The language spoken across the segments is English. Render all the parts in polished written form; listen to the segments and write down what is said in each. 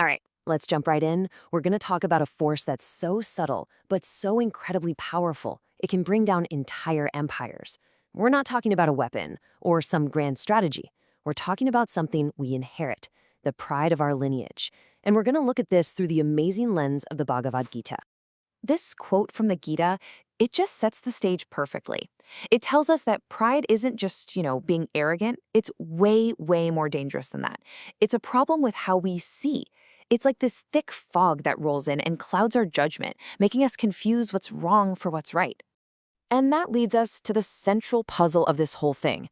All right, let's jump right in. We're going to talk about a force that's so subtle, but so incredibly powerful, it can bring down entire empires. We're not talking about a weapon or some grand strategy. We're talking about something we inherit, the pride of our lineage. And we're going to look at this through the amazing lens of the Bhagavad Gita. This quote from the Gita, it just sets the stage perfectly. It tells us that pride isn't just, being arrogant. It's way, way more dangerous than that. It's a problem with how we see. It's like this thick fog that rolls in and clouds our judgment, making us confuse what's wrong for what's right. And that leads us to the central puzzle of this whole thing.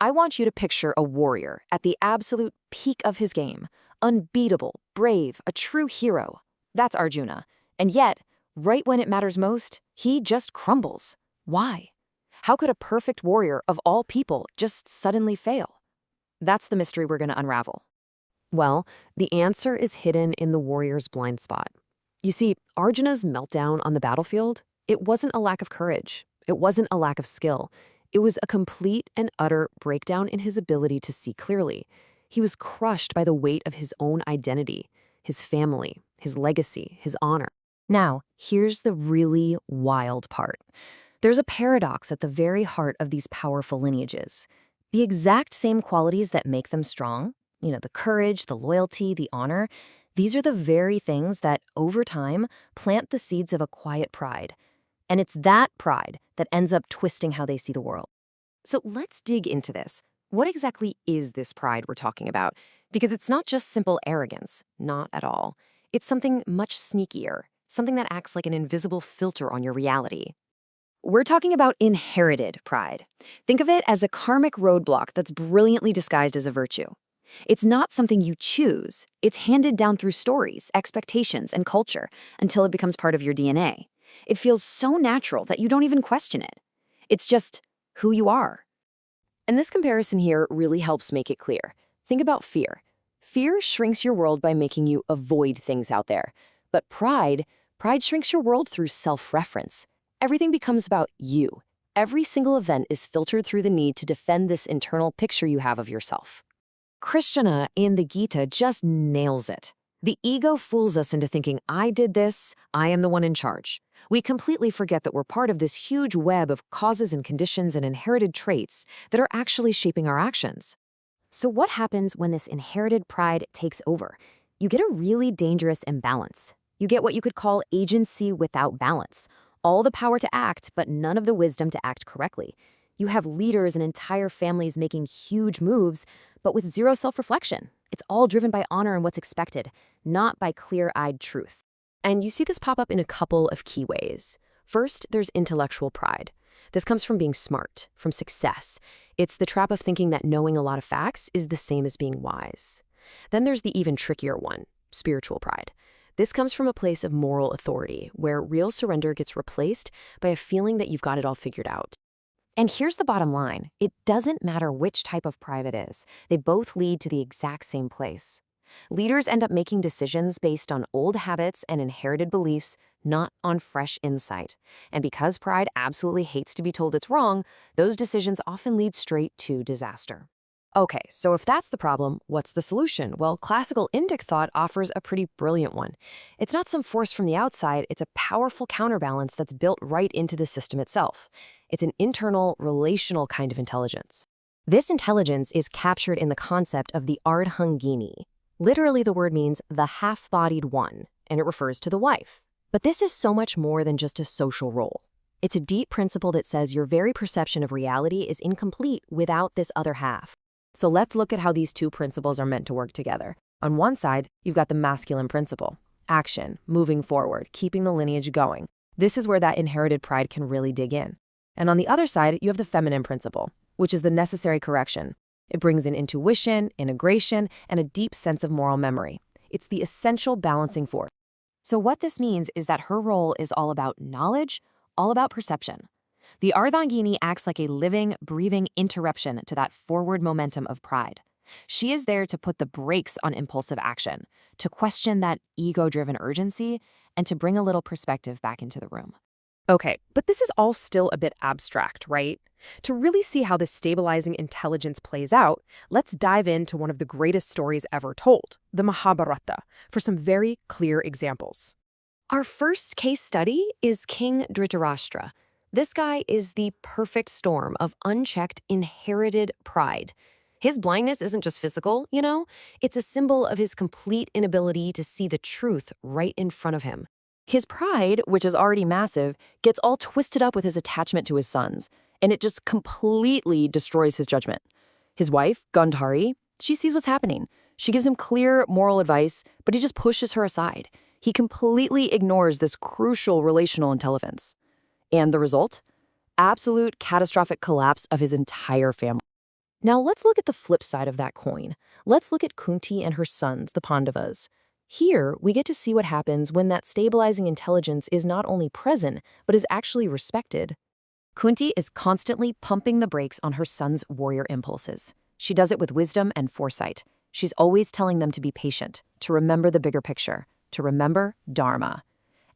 I want you to picture a warrior at the absolute peak of his game, unbeatable, brave, a true hero. That's Arjuna. And yet, right when it matters most, he just crumbles. Why? How could a perfect warrior of all people just suddenly fail? That's the mystery we're going to unravel. Well, the answer is hidden in the warrior's blind spot. You see, Arjuna's meltdown on the battlefield, it wasn't a lack of courage. It wasn't a lack of skill. It was a complete and utter breakdown in his ability to see clearly. He was crushed by the weight of his own identity, his family, his legacy, his honor. Now, here's the really wild part. There's a paradox at the very heart of these powerful lineages. The exact same qualities that make them strong, the courage, the loyalty, the honor, these are the very things that, over time, plant the seeds of a quiet pride. And it's that pride that ends up twisting how they see the world. So let's dig into this. What exactly is this pride we're talking about? Because it's not just simple arrogance, not at all. It's something much sneakier, something that acts like an invisible filter on your reality. We're talking about inherited pride. Think of it as a karmic roadblock that's brilliantly disguised as a virtue. It's not something you choose. It's handed down through stories, expectations, and culture until it becomes part of your DNA. It feels so natural that you don't even question it. It's just who you are. And this comparison here really helps make it clear. Think about fear. Fear shrinks your world by making you avoid things out there. But pride shrinks your world through self-reference. Everything becomes about you. Every single event is filtered through the need to defend this internal picture you have of yourself. Krishna in the Gita just nails it. The ego fools us into thinking, I did this, I am the one in charge. We completely forget that we're part of this huge web of causes and conditions and inherited traits that are actually shaping our actions. So what happens when this inherited pride takes over? You get a really dangerous imbalance. You get what you could call agency without balance. All the power to act, but none of the wisdom to act correctly. You have leaders and entire families making huge moves, but with zero self-reflection. It's all driven by honor and what's expected, not by clear-eyed truth. And you see this pop up in a couple of key ways. First, there's intellectual pride. This comes from being smart, from success. It's the trap of thinking that knowing a lot of facts is the same as being wise. Then there's the even trickier one, spiritual pride. This comes from a place of moral authority, where real surrender gets replaced by a feeling that you've got it all figured out. And here's the bottom line. It doesn't matter which type of pride it is. They both lead to the exact same place. Leaders end up making decisions based on old habits and inherited beliefs, not on fresh insight. And because pride absolutely hates to be told it's wrong, those decisions often lead straight to disaster. Okay, so if that's the problem, what's the solution? Well, classical Indic thought offers a pretty brilliant one. It's not some force from the outside, it's a powerful counterbalance that's built right into the system itself. It's an internal, relational kind of intelligence. This intelligence is captured in the concept of the Ardhāṅginī. Literally, the word means the half-bodied one, and it refers to the wife. But this is so much more than just a social role. It's a deep principle that says your very perception of reality is incomplete without this other half. So let's look at how these two principles are meant to work together. On one side, you've got the masculine principle, action, moving forward, keeping the lineage going. This is where that inherited pride can really dig in. And on the other side, you have the feminine principle, which is the necessary correction. It brings in intuition, integration, and a deep sense of moral memory. It's the essential balancing force. So what this means is that her role is all about knowledge, all about perception. The Ardhāṅginī acts like a living, breathing interruption to that forward momentum of pride. She is there to put the brakes on impulsive action, to question that ego-driven urgency, and to bring a little perspective back into the room. Okay, but this is all still a bit abstract, right? To really see how this stabilizing intelligence plays out, let's dive into one of the greatest stories ever told, the Mahabharata, for some very clear examples. Our first case study is King Dhritarashtra. This guy is the perfect storm of unchecked, inherited pride. His blindness isn't just physical, it's a symbol of his complete inability to see the truth right in front of him. His pride, which is already massive, gets all twisted up with his attachment to his sons, and it just completely destroys his judgment. His wife, Gandhari, she sees what's happening. She gives him clear moral advice, but he just pushes her aside. He completely ignores this crucial relational intelligence. And the result? Absolute catastrophic collapse of his entire family. Now let's look at the flip side of that coin. Let's look at Kunti and her sons, the Pandavas. Here, we get to see what happens when that stabilizing intelligence is not only present, but is actually respected. Kunti is constantly pumping the brakes on her son's warrior impulses. She does it with wisdom and foresight. She's always telling them to be patient, to remember the bigger picture, to remember Dharma.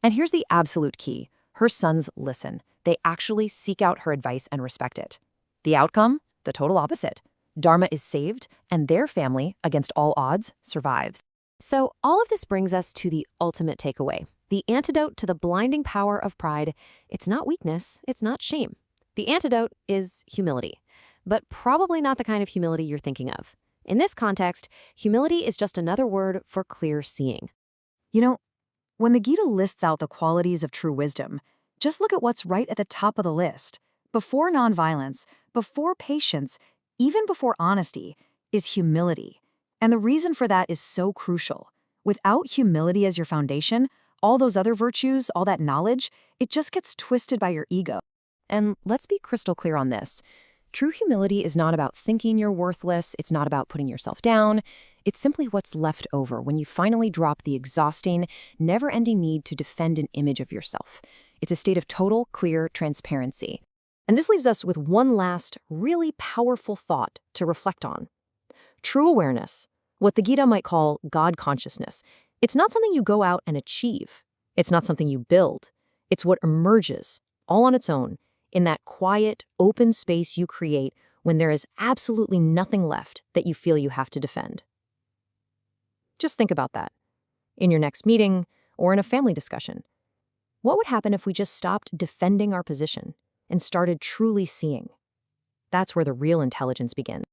And here's the absolute key. Her sons listen. They actually seek out her advice and respect it. The outcome? The total opposite. Dharma is saved, and their family, against all odds, survives. So all of this brings us to the ultimate takeaway. The antidote to the blinding power of pride, it's not weakness, it's not shame. The antidote is humility, but probably not the kind of humility you're thinking of. In this context, humility is just another word for clear seeing. When the Gita lists out the qualities of true wisdom, just look at what's right at the top of the list. Before nonviolence, before patience, even before honesty, is humility. And the reason for that is so crucial. Without humility as your foundation, all those other virtues, all that knowledge, it just gets twisted by your ego. And let's be crystal clear on this. True humility is not about thinking you're worthless. It's not about putting yourself down. It's simply what's left over when you finally drop the exhausting, never-ending need to defend an image of yourself. It's a state of total, clear transparency. And this leaves us with one last, really powerful thought to reflect on. True awareness, what the Gita might call God consciousness, it's not something you go out and achieve. It's not something you build. It's what emerges, all on its own, in that quiet, open space you create when there is absolutely nothing left that you feel you have to defend. Just think about that. In your next meeting or in a family discussion, what would happen if we just stopped defending our position and started truly seeing? That's where the real intelligence begins.